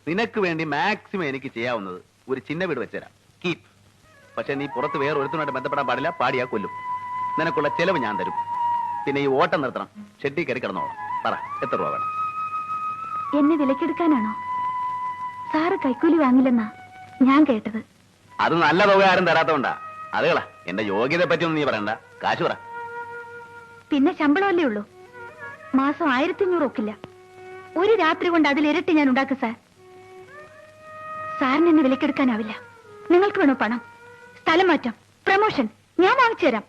നിനക്ക് വേണ്ടി മാക്സിമം എനിക്ക് ചെയ്യാവുന്നത് ഒരു ചിന്ന വീട് വെച്ചുതരാം, കീപ്. പക്ഷെ നീ പുറത്ത് വേറെ ഒരുത്തനുമായിട്ട് ബന്ധപ്പെടാൻ പാടില്ല, പാടിയാ കൊല്ലും. നിനക്കുള്ള ചെലവ് ഞാൻ തരും. പിന്നെ ഈ ഓട്ടം നിർത്തണം, ഷെഡി കയറി കിടന്നോളാം. പറ, എത്ര രൂപ വേണം? എന്നെ വിലക്കെടുക്കാനാണോ? സാറ് കൈക്കൂലി വാങ്ങില്ലെന്നാ ഞാൻ കേട്ടത്. അത് നല്ല തുക ആരും തരാത്തോണ്ടാ. അതുകളാ, എന്റെ യോഗ്യതയെ പറ്റിയൊന്നും നീ പറയണ്ട, കാശ് പറ. പിന്നെ ശമ്പളമല്ലേ ഉള്ളൂ, മാസം 1500 ഒക്കില്ല. ഒരു രാത്രി കൊണ്ട് അതിലിരട്ടി ഞാൻ ഉണ്ടാക്കും സാർ. സാറിന് എന്നെ വിലക്കെടുക്കാനാവില്ല. നിങ്ങൾക്ക് വേണോ പണം, സ്ഥലം മാറ്റം, പ്രമോഷൻ? ഞാൻ വാങ്ങിച്ചു തരാം.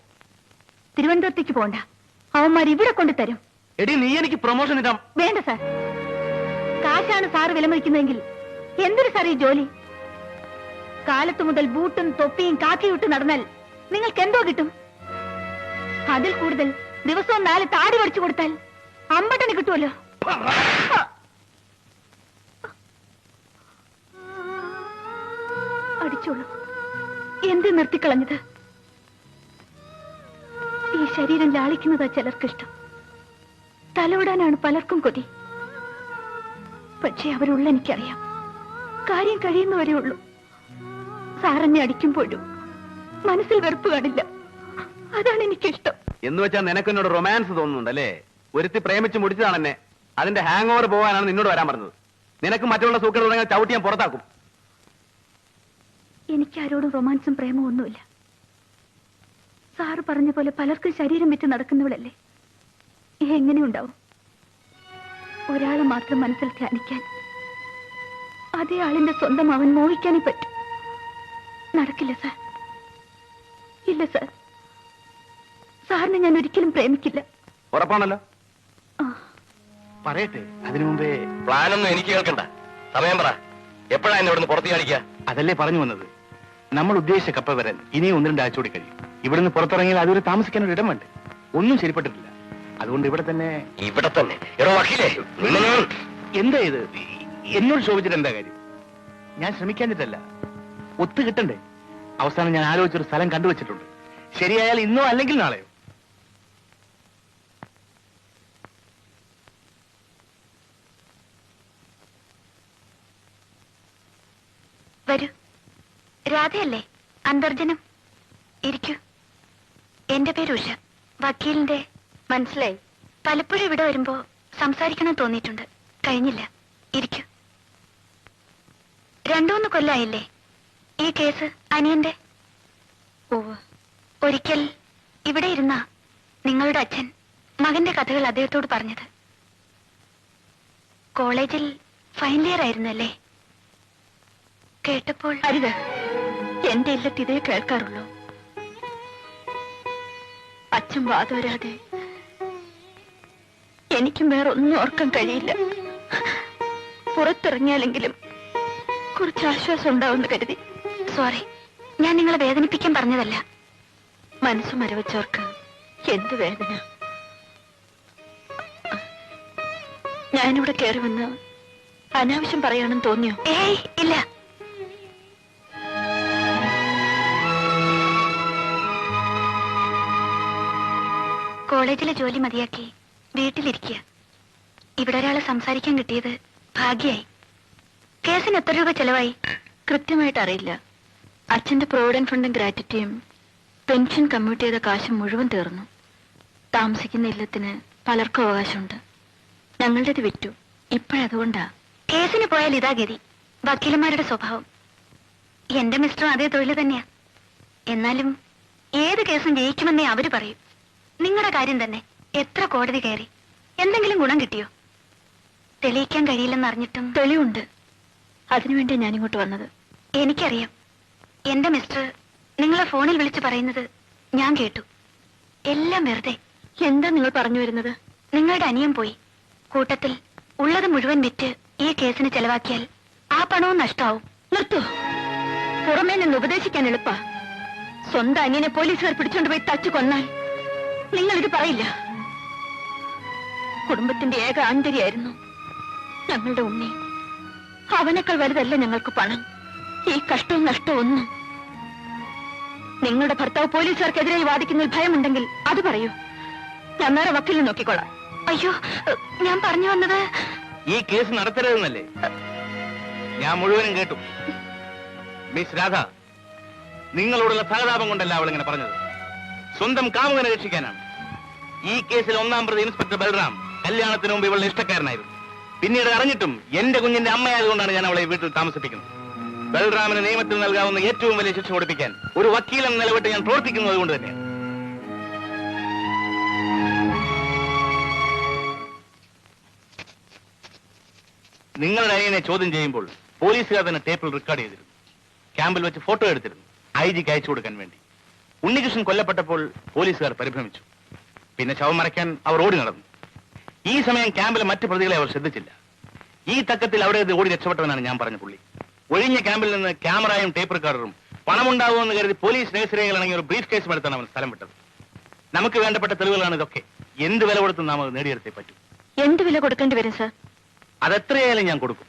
തിരുവനന്തപുരത്തേക്ക് പോണ്ട, അവന്മാർ ഇവിടെ കൊണ്ടുതരും. എടി, നീ എനിക്ക് പ്രമോഷൻ ഇടാം. വേണ്ട സാർ, കാശാണ് സാറ് വിലമതിക്കുന്നതെങ്കിൽ എന്തൊരു സാർ ഈ ജോലി? കാലത്തു മുതൽ ബൂട്ടും തൊപ്പിയും കാക്കിയിട്ട് നടന്നാൽ നിങ്ങൾക്ക് എന്തോ കിട്ടും? അതിൽ കൂടുതൽ ദിവസവും 4 താടി പഠിച്ചു കൊടുത്താൽ അമ്പട്ടന് കിട്ടുമല്ലോ. അടിച്ചോളൂ, എന്ത് നിർത്തിക്കളഞ്ഞത്? ഈ ശരീരം ലാളിക്കുന്നതാ ചിലർക്കിഷ്ടം, തലോടാനാണ് പലർക്കും കൊതി. പക്ഷേ അവരുള്ള എനിക്കറിയാം, കാര്യം കഴിയുന്നവരേ ഉള്ളൂ. സാറെന്നെ അടിക്കുമ്പോഴും മനസ്സിൽ വെറുപ്പ് കാണില്ല. അതാണ് എനിക്കിഷ്ടം. എന്ന് വെച്ചാൽ നിനക്ക് എന്നോട് റൊമാൻസ് തോന്നുന്നുണ്ടല്ലേ? ഒരുത്തി പ്രേമിച്ച് മുടിച്ചതാണ് എന്നെ. അതിന്റെ ഹാങ് ഓവർ പോകാനാണ് നിന്നോട് വരാൻ പറഞ്ഞത്. നിനക്ക് മറ്റുള്ള സൂക്കേട് തുടങ്ങിയാൽ ചവിട്ടി ഞാൻ പുറത്താക്കും. എനിക്കാരോടും റൊമാൻസും പ്രേമവും ഒന്നുമില്ല. സാറ് പറഞ്ഞ പോലെ പലർക്കും ശരീരം വിറ്റ് നടക്കുന്നവളല്ലേ. എങ്ങനെയുണ്ടാവും? ഒരാളെ മാത്രം മനസ്സിൽ ധ്യാനിക്കാൻ, അതേ ആളിന്റെ സ്വന്തം അവൻ മോഹിക്കാനേ പറ്റും. നടക്കില്ല സാർ, ഇല്ല സാർ. സാറിനെ ഞാൻ ഒരിക്കലും പ്രേമിക്കില്ല. ഉറപ്പാണല്ലോ? പറയട്ടെ, അതിനു മുമ്പേ പ്ലാനൊന്നും എനിക്ക് കേൾക്കണ്ട. സമയം പറ, എപ്പോഴാ എന്നെ ഇവിടുന്ന് പുറത്ത് കാണിക്കുക? അതല്ലേ പറഞ്ഞു വന്നത്. നമ്മൾ ഉദ്ദേശിച്ച കപ്പ വരാൻ ഇനിയും 1-2 ആഴ്ച കൂടി കഴിയും. ഇവിടുന്ന് പുറത്തിറങ്ങിയാൽ അതൊരു താമസിക്കാൻ ഒരു ഇടം വേണ്ടേ? ഒന്നും ശരിപ്പെട്ടിട്ടില്ല. അതുകൊണ്ട് ഇവിടെ തന്നെ. ഇവിടെ തന്നെ? എടോ വക്കീലേ, എന്താ ഇത്? എന്നോട് ശോഭിച്ചിട്ട് എന്താ കാര്യം? ഞാൻ ശ്രമിക്കാഞ്ഞിട്ടല്ല, ഒത്തു കിട്ടണ്ടേ? അവസാനം ഞാൻ ആലോചിച്ചൊരു സ്ഥലം കണ്ടുവച്ചിട്ടുണ്ട്. ശരിയായാൽ ഇന്നോ അല്ലെങ്കിൽ നാളെയോ. വരൂ. രാധയല്ലേ? അന്തർജനം. ഇരിക്കൂ. എന്റെ പേര് ഉഷ, വക്കീലിന്റെ. മനസ്സിലായി. പലപ്പോഴും ഇവിടെ വരുമ്പോ സംസാരിക്കണം തോന്നിയിട്ടുണ്ട്, കഴിഞ്ഞില്ല. ഇരിക്കൂ. 2-3 കൊല്ലായില്ലേ ഈ കേസ് അനിയന്റെ? ഒരിക്കൽ ഇവിടെ ഇരുന്ന നിങ്ങളുടെ അച്ഛൻ മകന്റെ കഥകൾ അദ്ദേഹത്തോട് പറഞ്ഞത്. കോളേജിൽ ഫൈനൽ ഇയർ ആയിരുന്നല്ലേ? കേട്ടപ്പോൾ അരുത്, എന്റെ ഇല്ലത്ത് ഇതേ കേൾക്കാറുള്ളൂ. അച്ഛൻ വാതോരാതെ എനിക്കും വേറെ ഒന്നും ഓർക്കാൻ കഴിയില്ല. പുറത്തിറങ്ങിയാലെങ്കിലും കുറച്ച് ആശ്വാസം ഉണ്ടാവുമെന്ന് കരുതി. സോറി, ഞാൻ നിങ്ങളെ വേദനിപ്പിക്കാൻ പറഞ്ഞതല്ല. മനസ്സ് മരവിച്ചവർക്ക് എന്ത് വേദന. ഞാനിവിടെ കയറി വന്ന് അനാവശ്യം പറയാണെന്ന് തോന്നിയോ? ഏയ് ഇല്ല. കോളേജിലെ ജോലി മതിയാക്കി വീട്ടിലിരിക്കുക. ഇവിടെ ഒരാളെ സംസാരിക്കാൻ കിട്ടിയത് ഭാഗ്യായി. കേസിന് എത്ര രൂപ ചെലവായി? കൃത്യമായിട്ട് അറിയില്ല. അച്ഛന്റെ പ്രോവിഡന്റ് ഫണ്ടും ഗ്രാറ്റുറ്റിയും പെൻഷൻ കമ്മ്യൂട്ട് ചെയ്ത കാശ് മുഴുവൻ തീർന്നു. താമസിക്കുന്ന ഇല്ലത്തിന് പലർക്കും അവകാശമുണ്ട്. ഞങ്ങളുടേത് വിറ്റു. ഇപ്പോഴതുകൊണ്ടാ. കേസിന് പോയാൽ ഇതാ ഗതി, വക്കീലന്മാരുടെ സ്വഭാവം. എന്റെ മിസ്റ്ററും അതേ തൊഴിൽ തന്നെയാ. എന്നാലും ഏത് കേസും ജയിക്കുമെന്നേ അവര് പറയും. നിങ്ങളുടെ കാര്യം തന്നെ എത്ര കോടതി കയറി, എന്തെങ്കിലും ഗുണം കിട്ടിയോ? തെളിയിക്കാൻ കഴിയില്ലെന്ന് അറിഞ്ഞിട്ടും തെളിവുണ്ട്. അതിനുവേണ്ടി ഞാനിങ്ങോട്ട് വന്നത്. എനിക്കറിയാം. എന്റെ മിസ്റ്റർ നിങ്ങളെ ഫോണിൽ വിളിച്ചു പറയുന്നത് ഞാൻ കേട്ടു. എല്ലാം വെറുതെ. എന്താ നിങ്ങൾ പറഞ്ഞു വരുന്നത്? നിങ്ങളുടെ അനിയൻ പോയി. കൂട്ടത്തിൽ ഉള്ളത് മുഴുവൻ വിറ്റ് ഈ കേസിന് ചെലവാക്കിയാൽ ആ പണവും നഷ്ടമാവും. നിർത്തൂ. പുറമേ നിന്ന് ഉപദേശിക്കാൻ എളുപ്പാ. സ്വന്തം അനിയനെ പോലീസുകാർ പിടിച്ചോണ്ടുപോയി തച്ചു കൊന്നാൽ നിങ്ങളിത് പറയില്ല. കുടുംബത്തിന്റെ ഏക ആന്തരിയായിരുന്നു ഞങ്ങളുടെ ഉണ്ണി. അവനേക്കാൾ വലുതല്ല ഞങ്ങൾക്ക് പണം, ഈ കഷ്ടവും നഷ്ടവും ഒന്നും. നിങ്ങളുടെ ഭർത്താവ് പോലീസുകാർക്കെതിരായി വാദിക്കുന്നതിൽ ഭയമുണ്ടെങ്കിൽ അത് പറയൂ. ഞാൻ വേറെ വക്കീലിനെ നോക്കിക്കോളാം. അയ്യോ, ഞാൻ പറഞ്ഞു വന്നത് ഈ കേസ് നടത്തരുതെന്നല്ലേ? ഞാൻ മുഴുവനും കേട്ടു. മിസ് രാധ, നിങ്ങളോടുള്ള സഹതാപം കൊണ്ടല്ല അവൾ ഇങ്ങനെ പറഞ്ഞത്. സ്വന്തം കാമുകനെ രക്ഷിക്കാനാണ്. ഈ കേസിൽ 1-ാം പ്രതി ഇൻസ്പെക്ടർ ബൽറാം കല്യാണത്തിന് മുമ്പ് ഇവളുടെ ഇഷ്ടക്കാരനായിരുന്നു. പിന്നീട് അറിഞ്ഞിട്ടും എന്റെ കുഞ്ഞിന്റെ അമ്മയായതുകൊണ്ടാണ് ഞാൻ അവളെ വീട്ടിൽ താമസിപ്പിക്കുന്നത്. ബൽറാമിന് നിയമത്തിൽ നൽകാവുന്ന ഏറ്റവും വലിയ ശിക്ഷ കൊടുപ്പിക്കാൻ ഒരു വക്കീലം നിലവിട്ട് ഞാൻ പ്രവർത്തിക്കുന്നത് കൊണ്ട് തന്നെയാണ്. നിങ്ങളുടെ അനിയനെ ചോദ്യം ചെയ്യുമ്പോൾ പോലീസുകാർ തന്നെ ടേപ്പിൽ റെക്കോർഡ് ചെയ്തിരുന്നു. ക്യാമ്പിൽ വെച്ച് ഫോട്ടോ എടുത്തിരുന്നു, IG-ക്ക് അയച്ചു കൊടുക്കാൻ വേണ്ടി. ഉണ്ണികൃഷ്ണൻ കൊല്ലപ്പെട്ടപ്പോൾ പോലീസുകാർ പരിഭ്രമിച്ചു. പിന്നെ ശവം മറയ്ക്കാൻ അവർ ഓടി നടന്നു. ഈ സമയം ക്യാമ്പിലെ മറ്റു പ്രതികളെ അവർ ശ്രദ്ധിച്ചില്ല. ഈ തക്കത്തിൽ അവിടെ ഓടി രക്ഷപ്പെട്ടവനാണ് ഞാൻ പറഞ്ഞ പുള്ളി. ഒഴിഞ്ഞ ക്യാമ്പിൽ നിന്ന് ക്യാമറയും ടേപ്പ് റെക്കോർഡറും പണമുണ്ടാവുമെന്ന് കരുതി പോലീസ് രഹസ്യരേഖകളാണെങ്കിൽ ഒരു ബ്രീഫ് കേസും എടുത്താണ് അവൻ സ്ഥലം വിട്ടത്. നമുക്ക് വേണ്ടപ്പെട്ട തെളിവുകളാണ് ഇതൊക്കെ. എന്ത് വില കൊടുത്തും നാം അത് നേടിയെടുത്തേ പറ്റൂ. എന്ത് വില കൊടുക്കേണ്ടി വരും സർ? അതെത്രയായാലും ഞാൻ കൊടുക്കും.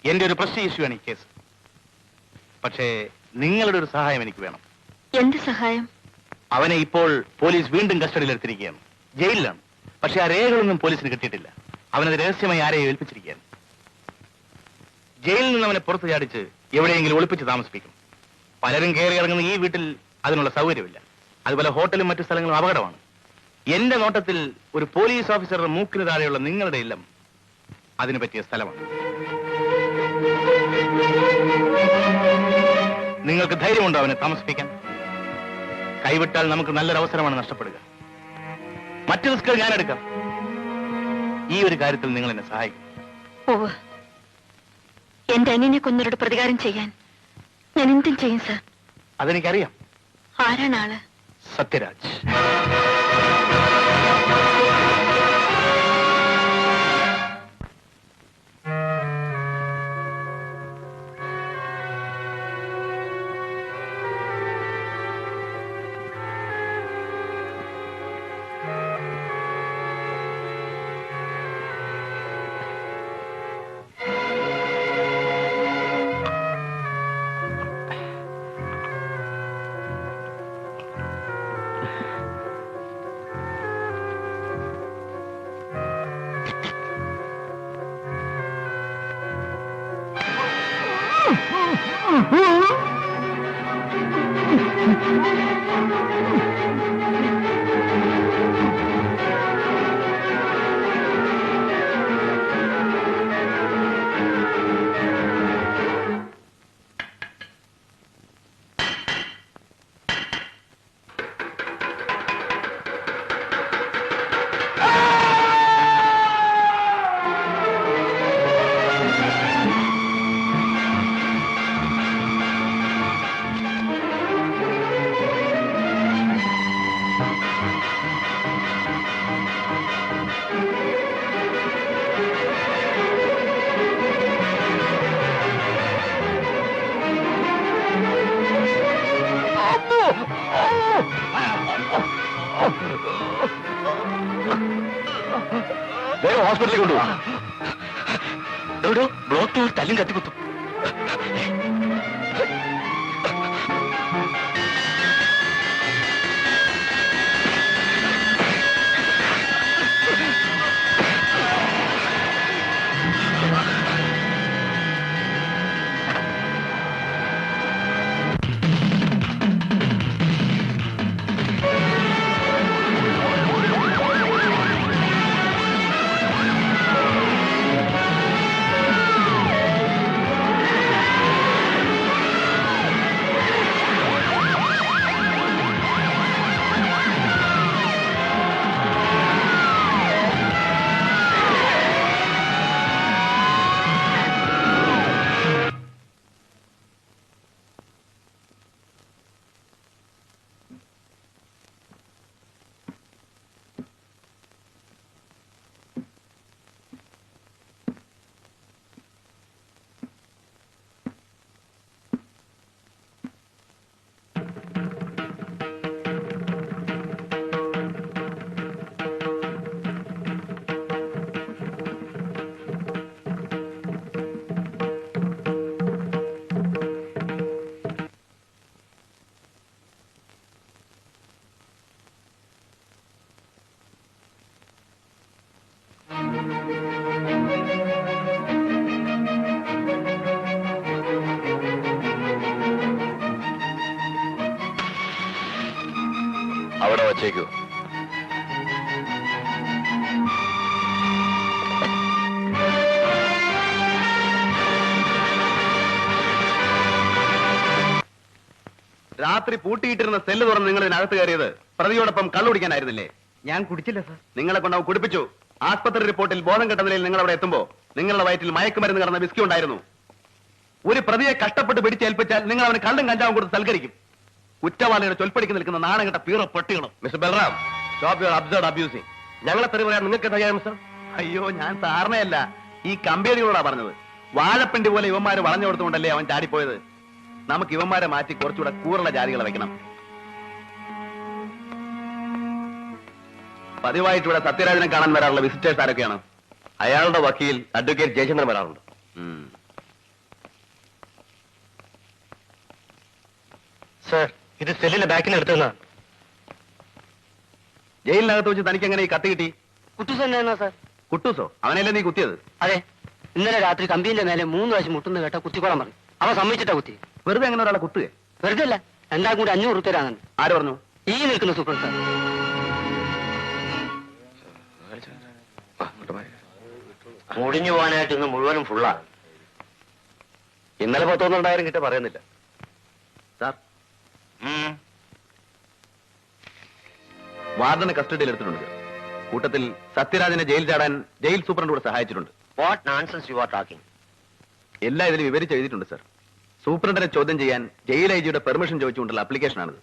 എന്റെ ഒരു പ്രസ്റ്റീജ് ഇഷ്യൂ ആണ് ഈ കേസ്. പക്ഷേ നിങ്ങളുടെ ഒരു സഹായം എനിക്ക് വേണം. എന്ത് സഹായം? അവനെ ഇപ്പോൾ പോലീസ് വീണ്ടും കസ്റ്റഡിയിലെടുത്തിരിക്കുകയാണ്. ജയിലിലാണ്. പക്ഷെ ആ രേഖകളൊന്നും പോലീസിന് കിട്ടിയിട്ടില്ല. അവനത് രഹസ്യമായി ആരെയും ഏൽപ്പിച്ചിരിക്കുകയാണ്. ജയിലിൽ നിന്ന് അവനെ പുറത്തു ചാടിച്ച് എവിടെയെങ്കിലും ഒളിപ്പിച്ച് താമസിപ്പിക്കും. പലരും കയറി ഇറങ്ങുന്ന ഈ വീട്ടിൽ അതിനുള്ള സൗകര്യമില്ല. അതുപോലെ ഹോട്ടലും മറ്റു സ്ഥലങ്ങളും അപകടമാണ്. എന്റെ നോട്ടത്തിൽ ഒരു പോലീസ് ഓഫീസറുടെ മൂക്കിന് താഴെയുള്ള നിങ്ങളുടെ ഇല്ലം അതിനു പറ്റിയ സ്ഥലമാണ്. നിങ്ങൾക്ക് ധൈര്യമുണ്ടോ അവനെ താമസിപ്പിക്കാൻ? കൈവിട്ടാൽ നമുക്ക് നല്ലൊരു അവസരമാണ് നഷ്ടപ്പെടുക. മറ്റു റിസ്കുകൾ ഞാൻ എടുക്കാം. ഈ ഒരു കാര്യത്തിൽ നിങ്ങൾ എന്നെ സഹായിക്കും. ഓ, എന്റെ അനിയനെ കൊന്നവരുടെ പ്രതികാരം ചെയ്യാൻ ഞാൻ എന്തും ചെയ്യും സർ. അതെനിക്കറിയാം. ആരാണ് ആള്? സത്യരാജ്. ഹോസ്പിറ്റലിൽ കൊണ്ടുപോകും. ബ്ലോക്ക് തല്ലും കത്തിക്കുത്തും. അവിടെ വച്ചേക്കൂ. രാത്രി പൂട്ടിയിട്ടിരുന്ന സെല്ല് തുറന്ന് നിങ്ങൾ ഇതിനകത്ത് കയറിയത് പ്രതിയോടൊപ്പം കള്ളുടിക്കാനായിരുന്നില്ലേ? ഞാൻ കുടിച്ചില്ല സാർ. നിങ്ങളെ കൊണ്ട് അവ കുടിപ്പിച്ചു. ആസ്പത്രി റിപ്പോർട്ടിൽ ബോധം കെട്ട നിലയിൽ നിങ്ങൾ അവിടെ എത്തുമ്പോ നിങ്ങളുടെ വയറ്റിൽ മയക്കുമരുന്ന് കടന്ന വിസ്കി ഉണ്ടായിരുന്നു. ഒരു പ്രതിയെ കഷ്ടപ്പെട്ട് പിടിച്ചേൽപ്പിച്ചാൽ നിങ്ങൾ അവന് കള്ളും കഞ്ചാവും കൊടുത്ത് സൽക്കരിക്കും. കുറ്റവാളിയുടെ ചൊൽപ്പടിക്ക് നിൽക്കുന്ന നാണകെട്ട പീറ പട്ടികളും. Mister Balram, stop your absurd abusing. ഞങ്ങളെ തെറി പറയാൻ നിങ്ങൾക്ക് എന്താ ചെയ്യാം മിസ്റ്റർ? അയ്യോ, ഞാൻ സാറിനെയല്ല, ഈ കമ്പനികളോടാ പറഞ്ഞത്. വാഴപ്പിണ്ടി പോലെ ഇവന്മാര് വളഞ്ഞു കൊടുത്തുകൊണ്ടല്ലേ അവൻ ചാടിപ്പോയത്. നമുക്ക് ഇവന്മാരെ മാറ്റി കുറച്ചുകൂടെ കൂറുള്ള ജാതികളെ വെക്കണം. പതിവായിട്ട് ഇവിടെ സത്യരാജനെ കാണാൻ വരാറുള്ള വിസിറ്റേഴ്സ് ആരൊക്കെയാണ്? അയാളുടെ വക്കീൽ അഡ്വക്കേറ്റ് ജയചന്ദ്രൻ വരാറുണ്ട്. സാർ, ഇത് സെല്ലിന്റെ ബാക്കിന് എടുത്തതാണ്. ജയിലിനകത്ത് വെച്ച് തനിക്ക് എങ്ങനെ ഈ കത്ത് കിട്ടി? കുട്ടൂസ് തന്നെയാണോ സാർ? കുട്ടൂസോ? അവനല്ലേ നീ കുത്തിയത്? അതെ, ഇന്നലെ രാത്രി കമ്പിന്റെ മേലെ 3 പ്രാവശ്യം മുട്ടുന്ന കേട്ട കുത്തിക്കോളാൻ പറഞ്ഞു. അവൻ സമ്മതിച്ചിട്ടാ കുത്തി. വെറുതെ എങ്ങനെ ഒരാളെ കുത്തുകയെ? വെറുതെ അല്ല, എന്താ കൂടി 500 രൂപ. ആര് പറഞ്ഞു? ഈ നിൽക്കുന്ന സൂപ്പർ സാർ. മുടിഞ്ഞു പോകാനായിട്ട് ഇന്ന് മുഴുവനും ഫുള്ളാ. ഇന്നലെ 10 കിட்ட പറയുന്നില്ല. സാർ, വാർഡനെ കസ്റ്റഡിയിൽ എടുത്തിട്ടുണ്ട്. കൂട്ടത്തിൽ സത്യരാജനെ ജയിൽ ചാടാൻ ജയിൽ സൂപ്രണ്ട് കൂടെ സഹായിച്ചിട്ടുണ്ട്. What nonsense you are talking? എല്ലാം ഇതിൽ വിവരിച്ച് എഴുതിയിട്ടുണ്ട് സാർ. സൂപ്രണ്ടിനെ ചോദ്യം ചെയ്യാൻ ജയിൽ ഐ ജിയുടെ പെർമിഷൻ ചോദിച്ചുകൊണ്ടുള്ള ആപ്ലിക്കേഷനാണിത്.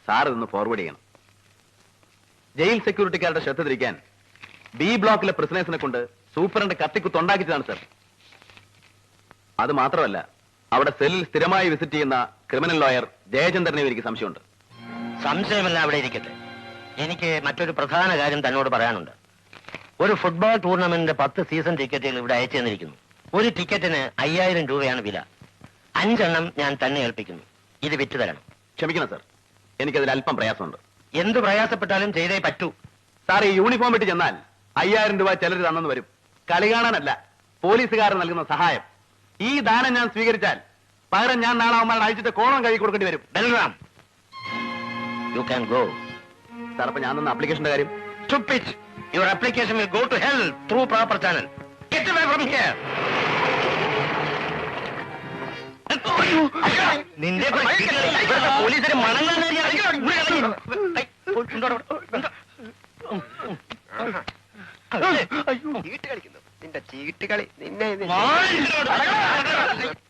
സാർ ഇതൊന്ന് ഫോർവേഡ് ചെയ്യണം. ജയിൽ സെക്യൂരിറ്റിക്കാരുടെ ശ്രദ്ധ തിരിക്കാൻ ബി ബ്ലോക്കിലെ പ്രിസണേഴ്സിനെ കൊണ്ട് സൂപ്രണ്ട് കത്തിക്കുത്തുണ്ടാക്കിച്ചതാണ് സാർ. അത് മാത്രമല്ല, അവിടെ സെല്ലിൽ സ്ഥിരമായി വിസിറ്റ് ചെയ്യുന്ന ക്രിമിനൽ ലോയർ ജയചന്ദ്രനെ എനിക്ക് സംശയമുണ്ട്. സംശയമല്ല, അവിടെ ഇരിക്കട്ടെ. എനിക്ക് മറ്റൊരു പ്രധാന കാര്യം തന്നോട് പറയാനുണ്ട്. ഒരു ഫുട്ബോൾ ടൂർണമെന്റിന്റെ 10 സീസൺ ടിക്കറ്റുകൾ ഇവിടെ അയച്ചു തന്നിരിക്കുന്നു. ഒരു ടിക്കറ്റിന് 5000 രൂപയാണ് വില. 5 എണ്ണം ഞാൻ തന്നെ ഏൽപ്പിക്കുന്നു. ഇത് വിറ്റ് തരണം. ക്ഷമിക്കണം സാർ, എനിക്കതിൽ അല്പം പ്രയാസമുണ്ട്. എന്ത് പ്രയാസപ്പെട്ടാലും ചെയ്തേ പറ്റൂ. സാർ, ഈ യൂണിഫോം ഇട്ട് ചെന്നാൽ 5000 രൂപ ചിലർ തന്നെന്ന് വരും. കളി കാണാനല്ല, പോലീസുകാരൻ നൽകുന്ന സഹായം. ഈ ദാനം ഞാൻ സ്വീകരിച്ചാൽ പകരം ഞാൻ നാളെ അവന്മാരുടെ അയച്ചിട്ട് കോണം കഴുകി കൊടുക്കേണ്ടി വരും. Balram, you can go. Sir, അപ്പൊ ഞാൻ തന്ന ആപ്ലിക്കേഷന്റെ കാര്യം? Stupid! Your application will go to hell through proper channel. Get away from here! നിന്റെ പോലീസിന്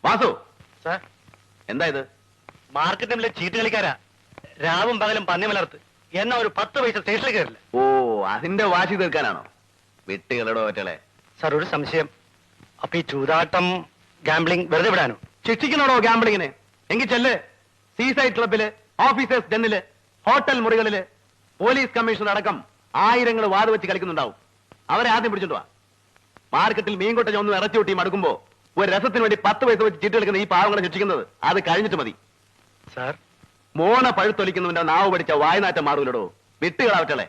വാസു, സാർ, എന്താ ഇത്? മാർക്കറ്റിലെ ചീട്ട് കളിക്കാരാ. രാവും പകലും പന്നി മലർത്ത്. എന്നാ ഒരു 10 പൈസ സ്റ്റേഷനിൽ കയറില്ല. ഓ, അതിന്റെ വാശി തീർക്കാനാണോ? വിട്ടുകളുടെ ഒറ്റളെ. സാർ, ഒരു സംശയം. അപ്പൊ ഈ ചൂതാട്ടം, ഗാംബ്ലിംഗ് വെറുതെ വിടാനോ? ശിക്ഷിക്കണോടോ ഗാംബ്ലിങ്ങിന്? എങ്കിൽ ചെല്ല്. സീസൈഡ് ക്ലബില്, ഓഫീസേഴ്സ് ഡെന്നില്, ഹോട്ടൽ മുറികളില് പോലീസ് കമ്മീഷണർ അടക്കം ആയിരങ്ങൾ വാത് വെച്ച് കളിക്കുന്നുണ്ടാവും. അവരെ ആദ്യം പിടിച്ചിട്ട് വാ. മാർക്കറ്റിൽ മീൻകൊട്ട ഒന്നും ഇറച്ചി കൂട്ടി മടുക്കുമ്പോ ഒരു രസത്തിന് വേണ്ടി 10 പൈസ വെച്ച് ചീട്ട് കളിക്കുന്ന ഈ പാവങ്ങളെ ശിക്ഷിക്കുന്നത് അത് കഴിഞ്ഞിട്ട് മതി. സാർ, മോണ പഴുത്തൊലിക്കുന്നവന്റെ നാവ് പഠിച്ച വായനാറ്റം മാറൂലടോ. വിട്ടുകളാവറ്റളെ.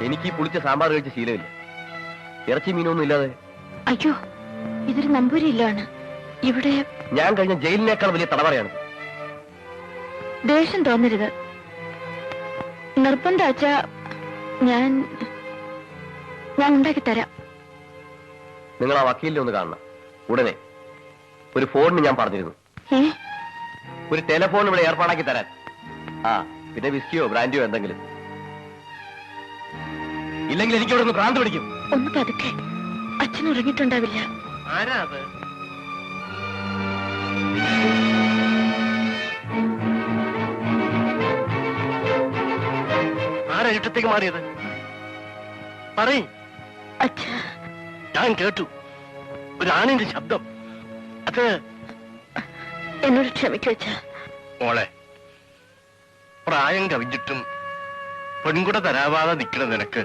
എനിക്ക് ഈ പുളിച്ച സാമ്പാർ കഴിച്ച ശീലമില്ല. ഇറച്ചി മീനൊന്നും ഇല്ലാതെ. അയ്യോ, ഇതൊരു നമ്പൂരില്ലാണ്. ഇവിടെ ഞാൻ കഴിഞ്ഞ ജയിലിനേക്കാൾ വലിയ തടവറയാണ്. ദേഷ്യം തോന്നരുത്. നിർബന്ധം അച്ഛാ, ഞാൻ ഉണ്ടാക്കി തരാം. നിങ്ങൾ ആ വക്കീലിനെ ഒന്ന് കാണണം ഉടനെ. ഒരു ഫോണിന് ഞാൻ പറഞ്ഞിരുന്നു. ഒരു ടെലിഫോൺ ഇവിടെ ഏർപ്പാടാക്കി തരാൻ. പിന്നെ വിസ്കിയോ ബ്രാൻഡിയോ എന്തെങ്കിലും. ഇല്ലെങ്കിൽ എനിക്ക് ഇവിടെ ഒന്ന് ഭ്രാന്ത് പിടിക്കും. ഒന്ന് പതുക്കെ, അച്ഛൻ ഉറങ്ങിയിട്ടുണ്ടാവില്ല. ആരാ അത്? ആരാ ഇരുട്ടത്തേക്ക് മാറിയത്? പറയും. അച്ഛാ, ഞാൻ കേട്ടു ഒരു ആണിന്റെ ശബ്ദം. അത് എന്നോട് ക്ഷമിക്കൂ അച്ഛാ. മോളെ, പ്രായം കവിഞ്ഞിട്ടും പെൺകുട തരാവാതെ നിൽക്കണ നിനക്ക്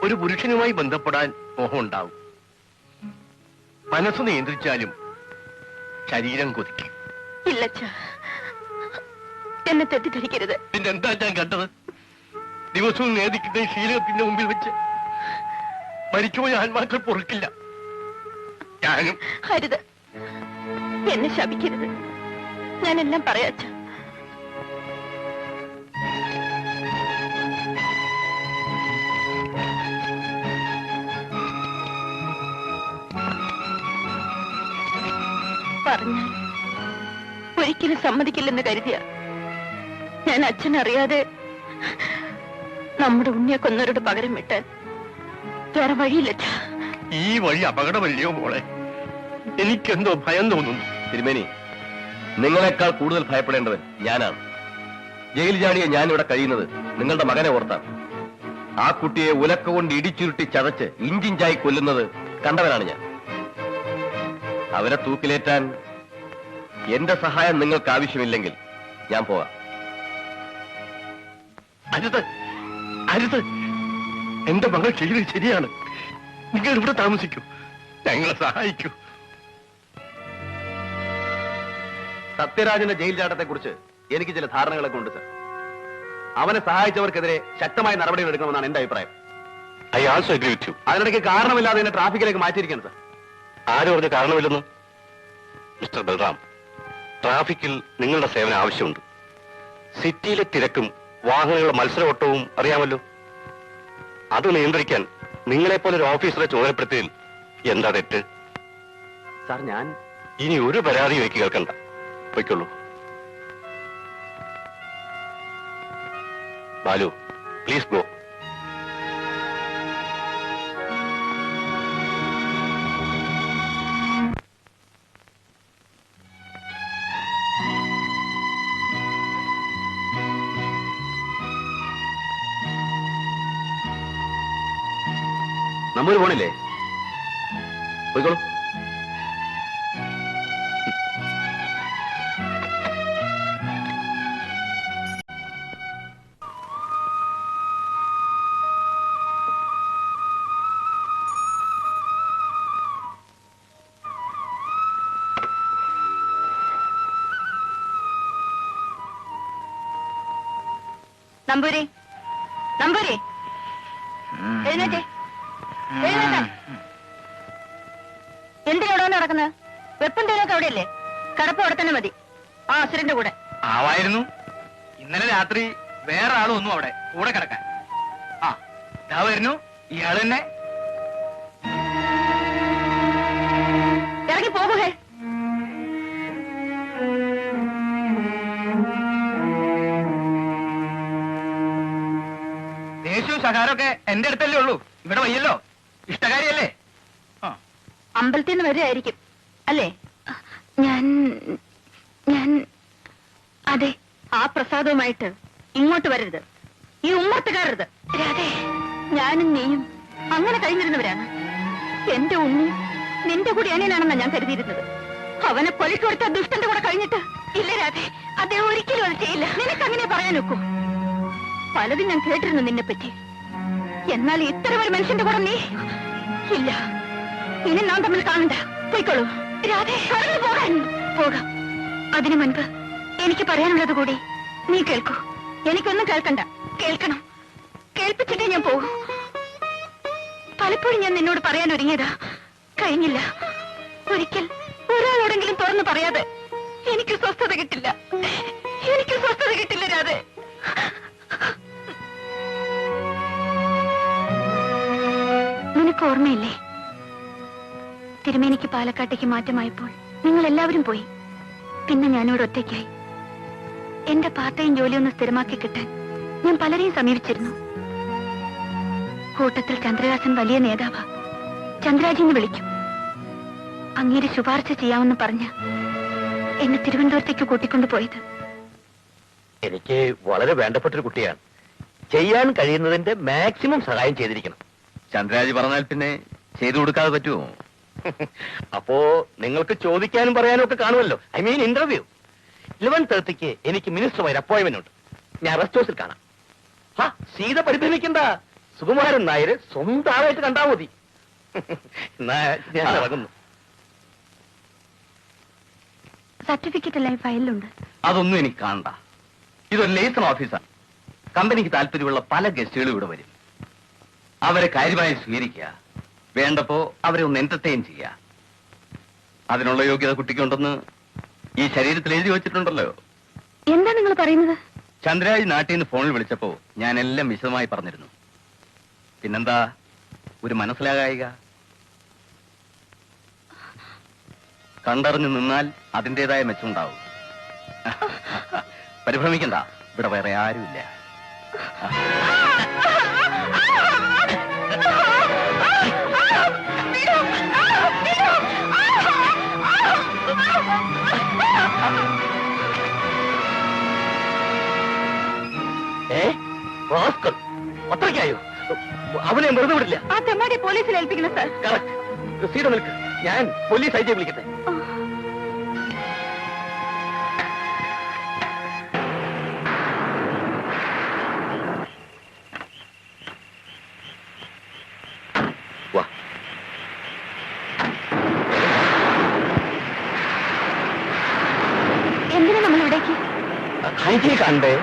ഒരു പുരുഷനുമായി ബന്ധപ്പെടാൻ മോഹം ഉണ്ടാവും. മനസ്സ് നിയന്ത്രിച്ചാലും ശരീരം കൊതിക്കും. ഇല്ല അച്ഛാ, എന്നെ തെറ്റിദ്ധരിക്കരുത്. പിന്നെ എന്താ ഞാൻ കണ്ടത്? ദിവസവും നേദിക്കുന്ന ഈ ശീലത്തിന്റെ മുമ്പിൽ വെച്ച് മരിച്ചുപോയ ആത്മാക്കൾ പൊറുക്കില്ല. ഞാനും അരുത്, എന്നെ ശപിക്കരുത്. ഞാനെല്ലാം പറയാച്ച. പറഞ്ഞാൽ ഒരിക്കലും സമ്മതിക്കില്ലെന്ന് കരുതിയ ഞാൻ അച്ഛനറിയാതെ നമ്മുടെ ഉണ്ണിയെ കൊന്നവരോട് പകരം വിട്ടാൽ വേറെ വഴിയില്ല. ഈ വഴി അപകടമല്ലയോ മോളെ? എനിക്കെന്തോ ഭയം തോന്നുന്നു. തിരുമേനി, നിങ്ങളെക്കാൾ കൂടുതൽ ഭയപ്പെടേണ്ടവൻ ഞാനാണ്. ജയിൽ ചാടിയെ ഞാൻ ഇവിടെ കഴിയുന്നത് നിങ്ങളുടെ മകനെ ഓർത്താണ്. ആ കുട്ടിയെ ഉലക്ക കൊണ്ട് ഇടിച്ചുരുട്ടി ചതച്ച് ഇഞ്ചിഞ്ചായി കൊല്ലുന്നത് കണ്ടവനാണ് ഞാൻ. അവരെ തൂക്കിലേറ്റാൻ എന്റെ സഹായം നിങ്ങൾക്ക് ആവശ്യമില്ലെങ്കിൽ ഞാൻ പോവാം. അരുത്, അരുത്. എന്റെ മകൾ ചെയ്തത് ശരിയാണ്. നിങ്ങൾ ഇവിടെ താമസിക്കൂ, ഞങ്ങളെ സഹായിക്കൂ. സത്യരാജന്റെ ജയിൽ ചാട്ടത്തെ കുറിച്ച് എനിക്ക് ചില ധാരണകളൊക്കെ ഉണ്ട് സർ. അവനെ സഹായിച്ചവർക്കെതിരെ ശക്തമായ നടപടികൾ എടുക്കണമെന്നാണ് എന്റെ അഭിപ്രായം. I also agree with you. അതിനിടയ്ക്ക് കാരണമില്ലാതെ എന്നെ ട്രാഫിക്കിലേക്ക് മാറ്റിയിരിക്കണം സർ. ആര് പറഞ്ഞ കാരണമില്ലെന്ന്? മിസ്റ്റർ ബൽറാം, ട്രാഫിക്കിൽ നിങ്ങളുടെ സേവനം ആവശ്യമുണ്ട്. സിറ്റിയിലെ തിരക്കും വാഹനങ്ങളുടെ മത്സരോട്ടവും അറിയാമല്ലോ. അത് നിയന്ത്രിക്കാൻ നിങ്ങളെപ്പോലെ ഒരു ഓഫീസറെ ചുമതലപ്പെടുത്തിയതിൽ എന്താ തെറ്റ്? സാർ, ഞാൻ ഇനി ഒരു പരാതി എനിക്ക് കേൾക്കണ്ട. പൊയ്ക്കൊള്ളൂ. Balu, please go. നമ്മൂര് പോണില്ലേ? പോയിക്കോളൂ. നമ്പൂരി, നമ്പൂരി, എഴുന്നേറ്റേ, എഴുന്നേറ്റ. എന്തിനോടോ നടക്കുന്നത്? വെപ്പും തേനൊക്കെ അവിടെയല്ലേ? കടപ്പ് അവിടെ തന്നെ മതി. ആ അസുരന്റെ കൂടെ ആവായിരുന്നു. ഇന്നലെ രാത്രി വേറെ ആളും ഒന്നും അവിടെ കൂടെ കിടക്കാൻ. ആ ഇതാ വരുന്നു ഇയാൾ തന്നെ. ഇറങ്ങി പോകുകേ. ദേശവും ശകാരമൊക്കെ എന്റെ അടുത്തല്ലേ ഉള്ളൂ. ഇവിടെ വയ്യല്ലോ. ഇഷ്ടകാരിയല്ലേ? അമ്പലത്തിൽ നിന്ന് വരികയായിരിക്കും അല്ലേ? ഞാൻ ഞാൻ അതെ. ആ പ്രസാദവുമായിട്ട് ഇങ്ങോട്ട് വരരുത്. ഈ ഉമ്മർത്ത് കയറരുത്. രാധേ, ഞാനും നീയും അങ്ങനെ കഴിഞ്ഞിരുന്നവരാണ്. എന്റെ ഉണ്ണി നിന്റെ കൂടി അനിയനാണെന്നാണ് ഞാൻ കരുതിയിരുന്നത്. അവനെ കൊലയ്ക്ക് കൊടുത്ത ദുഷ്ടന്റെ കൂടെ കഴിഞ്ഞിട്ട്. ഇല്ല രാധേ, അദ്ദേഹം ഒരിക്കലും അത് ചെയ്യില്ല. നിനക്ക് അങ്ങനെ പറയാൻ ഒക്കും. പലതും ഞാൻ കേട്ടിരുന്നു നിന്നെ പറ്റി. എന്നാൽ ഇത്തരം ഒരു മനുഷ്യന്റെ കൂടെ നീ ഇല്ല. ഇനി നാം തമ്മിൽ കാണണ്ട. പോയിക്കോളൂ രാധേ. പോകാൻ പോകാം. അതിനു മുൻപ് എനിക്ക് പറയാനുള്ളത് കൂടി നീ കേൾക്കൂ. എനിക്കൊന്നും കേൾക്കണ്ട. കേൾക്കണം. കേൾപ്പിച്ചിട്ടേ ഞാൻ പോകൂ. പലപ്പോഴും ഞാൻ നിന്നോട് പറയാൻ ഒരുങ്ങിയതാ, കഴിഞ്ഞില്ല. ഒരിക്കൽ ഒരാളോടെങ്കിലും തുറന്നു പറയാതെ എനിക്ക് സ്വസ്ഥത കിട്ടില്ല. എനിക്ക് സ്വസ്ഥത കിട്ടില്ല രാധേ. നിനക്ക് ഓർമ്മയില്ലേ, തിരുമേനിക്ക് പാലക്കാട്ടേക്ക് മാറ്റമായപ്പോൾ നിങ്ങൾ എല്ലാവരും പോയി. പിന്നെ ഞാനിവിടെ ഒറ്റയ്ക്കായി. എന്റെ പാർട്ട് ടൈം ജോലിയൊന്ന് സ്ഥിരമാക്കി കിട്ടാൻ ഞാൻ പലരെയും സമീപിച്ചിരുന്നു. കൂട്ടത്തിൽ ചന്ദ്രദാസൻ വലിയ നേതാവാ. ചന്ദ്രാജിന്ന് വിളിക്കും. അങ്ങേര് ശുപാർശ ചെയ്യാമെന്ന് പറഞ്ഞ എന്നെ തിരുവനന്തപുരത്തേക്ക് കൂട്ടിക്കൊണ്ടുപോയത്. എനിക്ക് വളരെ വേണ്ടപ്പെട്ടൊരു കുട്ടിയാണ്. ചെയ്യാൻ കഴിയുന്നതിന്റെ മാക്സിമം സഹായം ചെയ്തിരിക്കണം. ചന്ദ്രാജി പറഞ്ഞാൽ പിന്നെ ചെയ്തു കൊടുക്കാതെ പറ്റുമോ? അപ്പോ നിങ്ങൾക്ക് ചോദിക്കാനും പറയാനും ഒക്കെ കാണുമല്ലോ. I mean interview. 11:30 എനിക്ക് മിനിസ്റ്ററുമായി അപ്പോയിന്റ്മെന്റ് ഉണ്ട്. ഞാൻ റെസ്റ്റ് ഹൗസിൽ കാണാം. സീത പരിഭ്രമിക്കണ്ട. സുകുമാരൻ നായര് സ്വന്തം ആളായിട്ട് കണ്ടാ മതി. എന്നാ ഞാൻ ഇറങ്ങുന്നു. സർട്ടിഫിക്കറ്റ് എല്ലാം ഫയലിലുണ്ട്. അതൊന്നും എനിക്ക് കാണണ്ട. ഇതൊരു ലേസൺ ഓഫീസാണ്. കമ്പനിക്ക് താല്പര്യമുള്ള പല ഗസ്റ്റുകളും ഇവിടെ വരും. അവരെ കാര്യമായി സ്വീകരിക്കുക. വേണ്ടപ്പോ അവരെ ഒന്ന് എന്റർടൈൻ ചെയ്യുക. അതിനുള്ള യോഗ്യത കുട്ടിക്കുണ്ടെന്ന് ഈ ശരീരത്തിൽ എഴുതി വെച്ചിട്ടുണ്ടല്ലോ. എന്താ നിങ്ങൾ പറയുന്നത്? ചന്ദ്രാജ് നാട്ടിൽ നിന്ന് ഫോണിൽ വിളിച്ചപ്പോ ഞാൻ എല്ലാം വിശദമായി പറഞ്ഞിരുന്നു. പിന്നെന്താ ഒരു മനസ്സിലാകായിക? കണ്ടറിഞ്ഞു നിന്നാൽ അതിൻ്റെതായ മെച്ചമുണ്ടാവും. പരിഭ്രമിക്കണ്ട, ഇവിടെ വേറെ ആരുമില്ല. അത്രയ്ക്കായോ? അവനെ വെറുതെ വിടില്ല. ആ തെമ്മാടി പോലീസിൽ ഏൽപ്പിക്കണം സാർ. സീഡ നിൽക്ക്, ഞാൻ പോലീസ് ഐ ജി വിളിക്കട്ടെ. എന്തിനാ നമ്മൾ ഇവിടേക്ക്? ഐ ജി കണ്ടേ?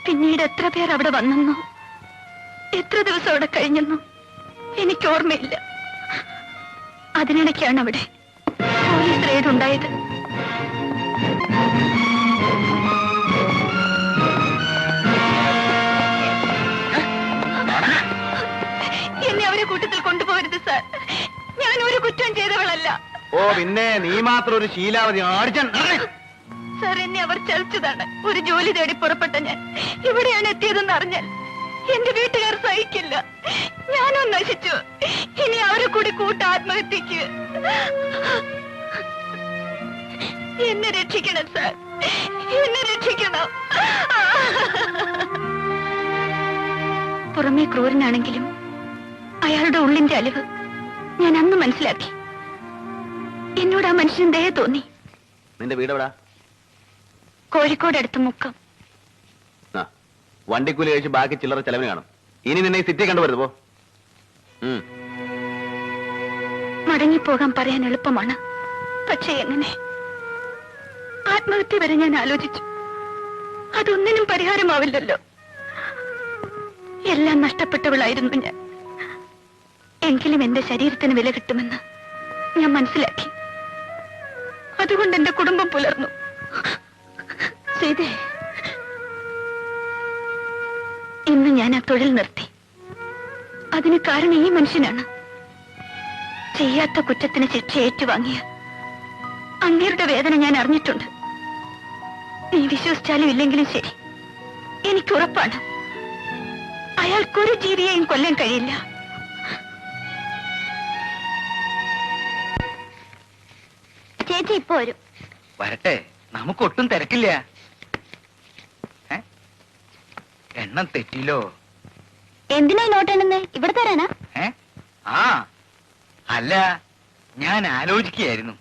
പിന്നീട് എത്ര പേർ അവിടെ വന്നെന്നോ എത്ര ദിവസം അവിടെ കഴിഞ്ഞെന്നോ എനിക്ക് ഓർമ്മയില്ല. അതിനിടയ്ക്കാണ് അവിടെ പോലീസ് റെയ്ഡ് ഉണ്ടായത്. എന്നെ അവരെ കൂട്ടത്തിൽ കൊണ്ടുപോകരുത് സാർ. ഞാൻ ഒരു കുറ്റം ചെയ്തവളല്ല. ഓ പിന്നെ നീ മാത്രം ഒരു ശീലാവധി ആടിച്ചാൻ. സാർ, എന്നെ അവർ ചതിച്ചതാണ്. ഒരു ജോലി തേടി പുറപ്പെട്ട ഞാൻ ഇവിടെയാണ് എത്തിയതെന്ന് അറിഞ്ഞാൽ എന്റെ വീട്ടുകാർ സഹിക്കില്ല. ഞാനും നശിച്ചു. ഇനി അവരെ കൂടി കൂട്ട ആത്മഹത്യക്ക്. എന്നെ രക്ഷിക്കണം സാർ, എന്നെ രക്ഷിക്കണം. പുറമേ ക്രൂരനാണെങ്കിലും അയാളുടെ ഉള്ളിന്റെ അലിവ് ഞാൻ അന്ന് മനസ്സിലാക്കി. എന്നോട് ആ മനുഷ്യൻ ദയ തോന്നി. നിന്റെ വീട് എവിടാ? കോഴിക്കോട് അടുത്ത് മുക്കം. വണ്ടിക്കൂലി കഴിച്ച് ബാക്കി ചില്ലറ ചെലവിന് കാണും. ഇനി നിന്നെ സിറ്റി കണ്ടുവരുത് പോ. മടങ്ങിപ്പോകാൻ പറയാൻ എളുപ്പമാണ്, പക്ഷേ എങ്ങനെ? ആത്മഹത്യ വരെ ഞാൻ ആലോചിച്ചു. അതൊന്നിനും പരിഹാരമാവില്ലല്ലോ. എല്ലാം നഷ്ടപ്പെട്ടവളായിരുന്നു ഞാൻ. എങ്കിലും എന്റെ ശരീരത്തിന് വില കിട്ടുമെന്ന് ഞാൻ മനസ്സിലാക്കി. അതുകൊണ്ട് എന്റെ കുടുംബം പുലർന്നു. സീതേ, ഇന്ന് ഞാൻ ആ തൊഴിൽ നിർത്തി. അതിന് കാരണം ഈ മനുഷ്യനാണ്. ചെയ്യാത്ത കുറ്റത്തിന് ശിക്ഷ ഏറ്റുവാങ്ങിയ അങ്ങേരുടെ വേദന ഞാൻ അറിഞ്ഞിട്ടുണ്ട്. നീ വിശ്വസിച്ചാലും ഇല്ലെങ്കിലും ശരി, എനിക്ക് ഉറപ്പാണ് അയാൾക്കൊരു ജീവിയെയും കൊല്ലാൻ കഴിയില്ല. ചേച്ചി ഇപ്പൊ വരും. വരട്ടെ, നമുക്കൊട്ടും തിരക്കില്ല. എണ്ണം തെറ്റില്ലോ. എന്തിനാ നോട്ടെണ്ണുന്നേ? ഇവിടെ തരാനാ? ആ അല്ല, ഞാൻ ആലോചിക്കുകയായിരുന്നു.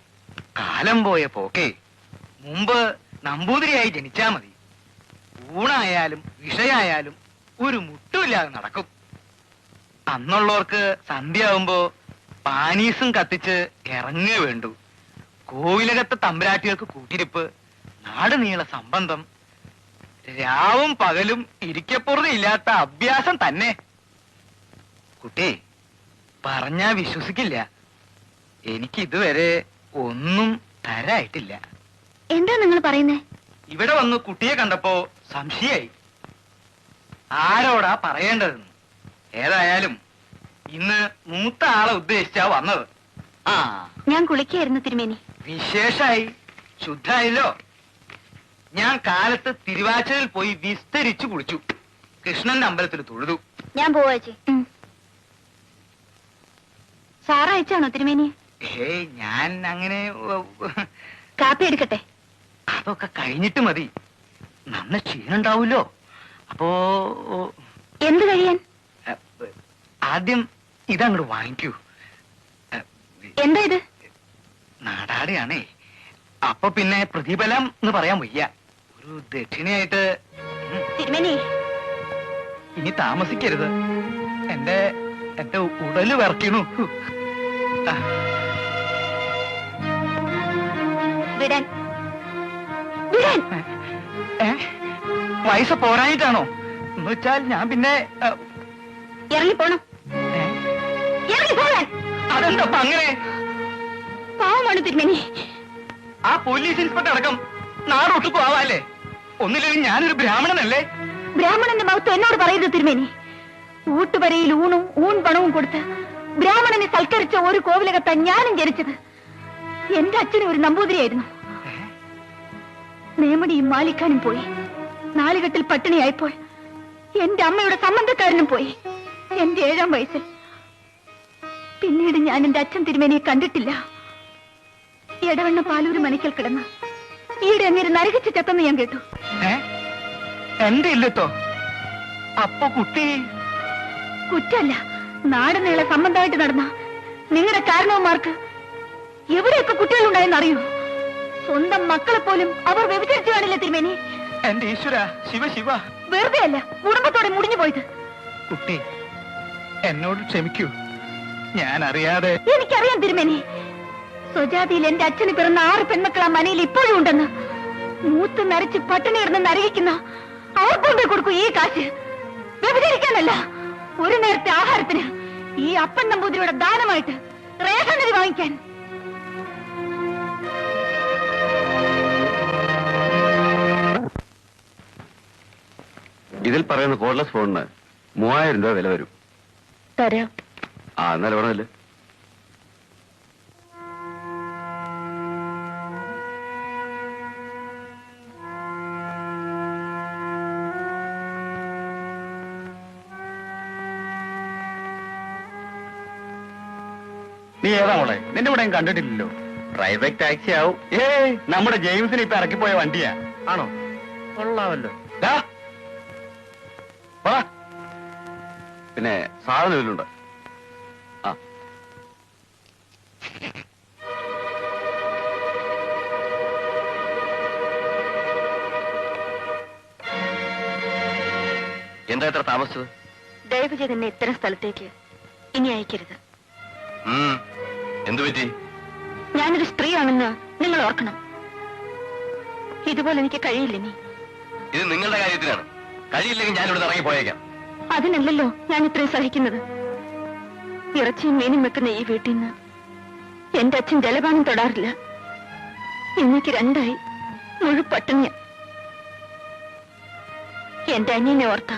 കാലം പോയ പോക്കേ. മുമ്പ് നമ്പൂതിരിയായി ജനിച്ചാ മതി. ഊണായാലും വിഷയായാലും ഒരു മുട്ടുമില്ലാതെ നടക്കും. അന്നുള്ളവർക്ക് സന്ധ്യയാവുമ്പോ പാനീസും കത്തിച്ച് ഇറങ്ങേ വേണ്ടു. കോവിലകത്തെ തമ്പുരാട്ടികൾക്ക് കൂട്ടിരിപ്പ്, നാട് നീള സംബന്ധം, രാവും പകലും ഇരിക്കപ്പുറതില്ലാത്ത അഭ്യാസം തന്നെ. കുട്ടി പറഞ്ഞാ വിശ്വസിക്കില്ല, എനിക്ക് ഇതുവരെ ഒന്നും തരായിട്ടില്ല. എന്താ നിങ്ങൾ പറയുന്നേ? ഇവിടെ വന്ന് കുട്ടിയെ കണ്ടപ്പോ സംശയായി, ആരോടാ പറയേണ്ടതെന്ന്. ഏതായാലും ഇന്ന് മൂത്ത ആളെ ഉദ്ദേശിച്ചാ വന്നത്. ആ, ഞാൻ കുളിക്കായിരുന്നു തിരുമേനി. വിശേഷായി, ശുദ്ധായല്ലോ. ഞാൻ കാലത്ത് തിരുവാച്ചലിൽ പോയി വിസ്തരിച്ചു കുളിച്ചു. കൃഷ്ണന്റെ അമ്പലത്തിൽ തൊഴുതു. ഞാൻ പോവാച്ചി. സാറ അയച്ചാണോ തിരുമേനി? ഏയ്, ഞാൻ അങ്ങനെ കാപ്പി എടുക്കട്ടെ? അതൊക്കെ കഴിഞ്ഞിട്ട് മതി. നന്ന ക്ഷീണുണ്ടാവൂലോ. അപ്പോ എന്ത് കഴിയാൻ? ആദ്യം ഇതങ്ങോട്ട് വാങ്ങിക്കൂ. എന്താ ഇത്? നാടാടിയാണേ. അപ്പൊ പിന്നെ പ്രതിഫലം എന്ന് പറയാൻ വയ്യ. ഒരു ദക്ഷിണയായിട്ട്. തിരുമേനി, ഇനി താമസിക്കരുത്. എന്റെ എന്റെ ഉടല് വിറക്കണു. വിടാൻ വിടാൻ. പൈസ പോരായിട്ടാണോ എന്ന് വെച്ചാൽ ഞാൻ പിന്നെ ഇറങ്ങിപ്പോണം. ഇറങ്ങിപ്പോകാൻ. അതെന്താ അങ്ങനെ? പാവമാണ് തിരുമേനി. ആ പോലീസ് ഇൻസ്പെക്ടർ അടക്കം നാടൊട്ടു പോവാല്ലേ? ഒന്നില്ലെങ്കിൽ ഞാനൊരു ബ്രാഹ്മണനല്ലേ? ബ്രാഹ്മണന്റെ മൗത്ത് എന്നോട് പറയരുത് തിരുമേനി. ഊട്ടുപരയിൽ ഊണും ഊൺ പണവും കൊടുത്ത് ബ്രാഹ്മണനെ സൽക്കരിച്ച ഒരു കോവിലകത്താൻ ഞാനും ജനിച്ചത്. എന്റെ അച്ഛനും ഒരു നമ്പൂതിരിയായിരുന്നു. നേമടിയും മാലിക്കാനും പോയി. നാലുകെട്ടിൽ പട്ടിണിയായപ്പോൾ എന്റെ അമ്മയുടെ സംബന്ധക്കാരനും പോയി എന്റെ 7-ാം വയസ്സിൽ. പിന്നീട് ഞാൻ എന്റെ അച്ഛൻ തിരുമേനിയെ കണ്ടിട്ടില്ല. എടവണ്ണ പാലൂര് മനയ്ക്കൽ കിടന്ന് ഈടെ അങ്ങനെ നരകിച്ച് ചത്തെന്ന് ഞാൻ കേട്ടു. എന്റെ ഇല്ലത്തോ? അപ്പൊ കുട്ടി കുറ്റല്ല, നാടിനീളെ സംബന്ധമായിട്ട് നടന്ന നിങ്ങളുടെ കാരണവന്മാർക്ക് എവിടെയൊക്കെ കുട്ടികളുണ്ടായെന്ന് അറിയൂ. സ്വന്തം മക്കളെ പോലും അവർ വ്യഭിചരിച്ചു കാണില്ല തിരുമേനി. എന്റെ ഈശ്വര, ശിവ ശിവ. വെറുതെ അല്ല, കുടുംബത്തോടെ മുടിഞ്ഞു പോയത്. കുട്ടി എന്നോട് ക്ഷമിക്കൂ, ഞാൻ അറിയാതെ. എനിക്കറിയാം തിരുമേനി, സ്വജാതിയിൽ എന്റെ അച്ഛന് പിറന്ന 6 പെൺമക്കൾ ആ മനയിൽ ഇപ്പോഴും ഉണ്ടെന്ന്. മൂത്ത് നരച്ച് പട്ടിണി കിടന്ന് നരകിക്കുന്ന അവർക്കൊണ്ടേ കൊടുക്കൂ ഈ കാശ്. വ്യഭിചരിക്കാനല്ല, ഒരു നേരത്തെ ആഹാരത്തിന് ഈ അപ്പൻ നമ്പൂതിരിയുടെ ദാനമായിട്ട് റേഷൻ അരി വാങ്ങിക്കാൻ. ഇതിൽ പറയുന്ന കോഡ്ലെസ് ഫോണിന് 3000 രൂപ വില വരും. തരാം. എന്നാലും വേണമല്ലേ? നീ ഏതാ മോളെ? നിന്റെ ഇവിടെ കണ്ടിട്ടില്ലല്ലോ. പ്രൈവറ്റ് ടാക്സി ആവും. നമ്മുടെ ജെയിംസിന് ഇപ്പൊ ഇറക്കിപ്പോയ വണ്ടിയാ. ആണോ? കൊള്ളാമല്ലോ. പിന്നെ സാധനം ഇതിലുണ്ട്. എന്താ ഇത്ര താമസിച്ചത്? ദയവ് ചെയ്ത് എന്നെ ഇത്തരം സ്ഥലത്തേക്ക് ഇനി അയക്കരുത്. എന്തു പറ്റി? ഞാനൊരു സ്ത്രീയാണെന്ന് നിങ്ങൾ ഓർക്കണം. ഇതുപോലെ എനിക്ക് കഴിയില്ല. നീ ഇത് നിങ്ങളുടെ കാര്യത്തിനാണ്. കഴിയില്ലെങ്കിൽ ഞാനിവിടെ ഇറങ്ങി പോയേക്കാം. അതിനല്ലല്ലോ ഞാൻ ഇത്രയും സഹിക്കുന്നത്. ഇറച്ചിയും മീനും വെക്കുന്ന ഈ വീട്ടിൽ നിന്ന് എന്റെ അച്ഛൻ ജലപാനം തൊടാറില്ല. ഇന്നേക്ക് 2 മുഴുപട്ടിണിയ. എന്റെ അനിയനെ ഓർത്ത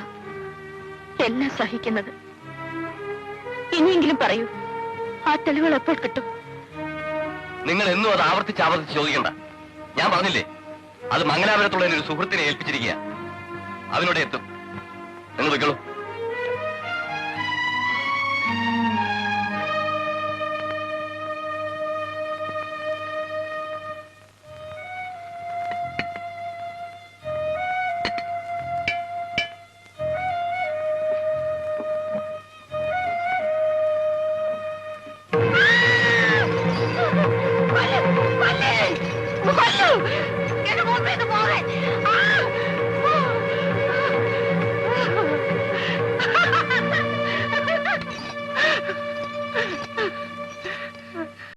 എല്ലാം സഹിക്കുന്നത്. ഇനിയെങ്കിലും പറയൂ, ആ തെളിവുകൾ എപ്പോൾ കിട്ടും? നിങ്ങൾ എന്നും അത് ആവർത്തിച്ച് ചോദിക്കണ്ട. ഞാൻ പറഞ്ഞില്ലേ, അത് മംഗലാപുരത്തുള്ള ഒരു സുഹൃത്തിനെ ഏൽപ്പിച്ചിരിക്കുക. അതിനോടെ എത്തും. നിങ്ങൾ വെക്കുള്ളൂ.